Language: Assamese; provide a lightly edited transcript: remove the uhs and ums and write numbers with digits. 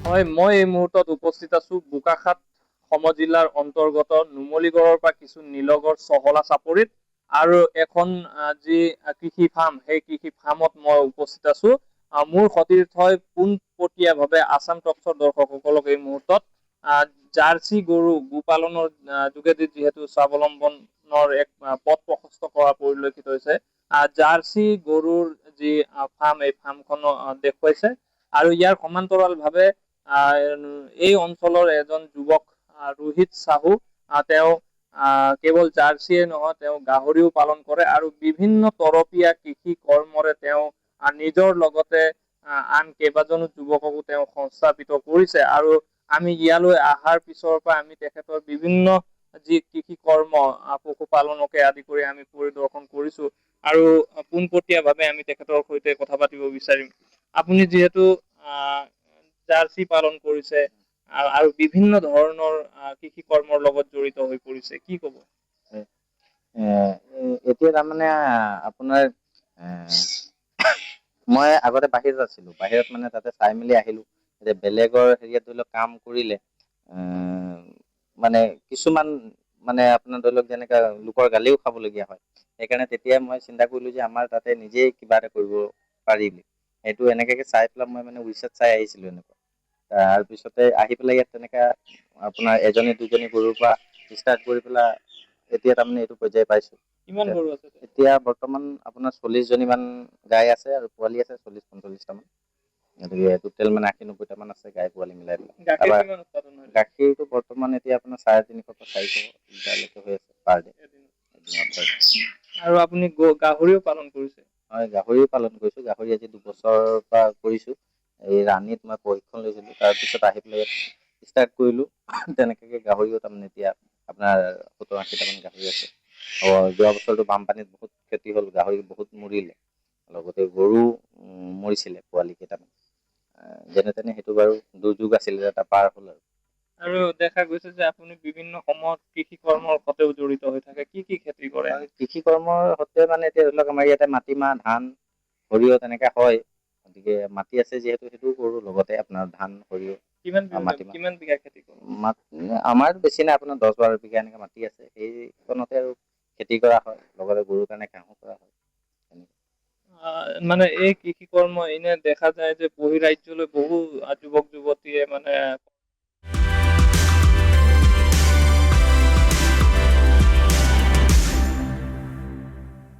হয়, মই এই মুহূৰ্তত উপস্থিত আছো বোকাখাত সমজিল্লাৰ অন্তৰ্গত নুমলীগড়ৰ পৰা কিছু নীলগড় চহলা চাপৰিত আৰু এখন যি কৃষি ফাৰ্ম, সেই কৃষি ফাৰ্মত মই উপস্থিত আছো। মোৰ সতীৰ্থই পোনপটীয়াভাৱে আছাম টকছৰ দৰ্শকসকলক এই মুহূৰ্তত জাৰ্চি গৰু গোপালনৰ যোগেদি যিহেতু স্বাৱলম্বনৰ এক পথ প্ৰশস্ত কৰা পৰিলক্ষিত হৈছে। জাৰ্চি গৰুৰ যি ফাৰ্ম, এই ফাৰ্মখন দেখুৱাইছে আৰু ইয়াৰ সমান্তৰাল ভাৱে এই অঞ্চলৰ এজন যুৱক ৰোহিত চাহু, তেওঁ কেৱল জাৰ্চিয়ে নহয়, তেওঁ গাহৰিও পালন কৰে আৰু বিভিন্ন তৰপীয়া কৃষি কৰ্মৰে তেওঁ নিজৰ লগতে আন কেইবাজনো যুৱককো তেওঁ সংস্থাপিত কৰিছে। আৰু আমি ইয়ালৈ অহাৰ পিছৰ পৰা আমি তেখেতৰ বিভিন্ন যি কৃষি কৰ্ম, পশুপালনকে আদি কৰি আমি পৰিদৰ্শন কৰিছো আৰু পোনপটীয়াভাৱে আমি তেখেতৰ সৈতে কথা পাতিব বিচাৰিম। আপুনি যিহেতু জাৰ্চি পালন কৰিছে আৰু বিভিন্ন ধৰণৰ কৃষি কৰ্মৰ লগত জড়িত হৈ পৰিছে, কি ক'ব? এতিয়া তাৰমানে আপোনাৰ মই আগতে বাহিৰত আছিলো, বাহিৰত মানে তাতে চাই মেলি আহিলো। এতিয়া বেলেগৰ হেৰিয়াত ধৰি লওক কাম কৰিলে মানে কিছুমান মানে আপোনাৰ ধৰি লওক যেনেকা লোকৰ গালিও খাবলগীয়া হয়। সেইকাৰণে তেতিয়াই মই চিন্তা কৰিলো যে আমাৰ তাতে নিজেই কিবা এটা কৰিব পাৰিম। সেইটো এনেকাকে চাই পেলাই মই মানে উৰিষ্যাত চাই আহিছিলো এনেকুৱা। তাৰপিছতে আহি পেলাই ইয়াত তেনেকা আপোনাৰ এজনী দুজনী গৰুৰ পৰা ষ্টাৰ্ট কৰি পেলাই এতিয়া তাৰমানে এইটো পৰ্যায় পাইছো। কিমান গৰু আছে? এতিয়া বৰ্তমান আপোনাৰ 40 জনী মান গাই আছে আৰু পোৱালি আছে 40-45টা মান। গতিকে টোটেল মানে 80-90টা মান আছে গাই পোৱালি মিলাই পেলাই। গাখীৰ কিমান উৎপাদন হয়? গাখীৰটো বৰ্তমান এতিয়া আপোনাৰ 350 পৰা 400 লিটাৰলৈকে হৈ আছে পাৰ ডে। আৰু আপুনি গাহৰিও পালন কৰিছে? হয়, গাহৰিও পালন কৰিছো। গাহৰি আজি 2 বছৰৰ পৰা কৰিছো। এই ৰাণীত মই প্ৰশিক্ষণ লৈছিলো, তাৰপিছত আহি পেলাই ইয়াত ষ্টাৰ্ট কৰিলো। তেনেকে গাহৰিও তাৰমানে এতিয়া আপোনাৰ 70-80টা মান গাহৰি আছে। যোৱা বছৰটো বানপানীত বহুত ক্ষতি হ'ল, গাহৰি বহুত মৰিলে, লগতে গৰু মৰিছিলে পোৱালি কেইটামান। যেনে তেনে সেইটো বাৰু দুৰ্যোগ আছিলে, এটা পাৰ হ'ল আৰু। আৰু দেখা গৈছে যে আপুনি বিভিন্ন সময়ত কৃষি কৰ্মৰ সতেও জড়িত হৈ থাকে। কি কি খেতি কৰে? কৃষি কৰ্মৰ সতে মানে এতিয়া ধৰি লওক আমাৰ ইয়াতে মাটিমাহ, ধান, সৰিয়হ তেনেকা হয়। গতিকে মাটি আছে যিহেতু সেইটোও কৰো, লগতে আপোনাৰ ধান, সৰিয়হ, মাটিমাহ। কিমান বিঘা খেতি কৰে? আমাৰ বেছি নাই, আপোনাৰ 10-12 বিঘা এনেকে মাটি আছে। সেইখনতে আৰু খেতি কৰা হয়, লগতে গৰুৰ কাৰণে ঘাঁহো কৰা হয়। মানে এই কৃষি কৰ্ম এনে দেখা যায় যে বহিঃৰাজ্যলৈ বহু যুৱক যুৱতীয়ে মানে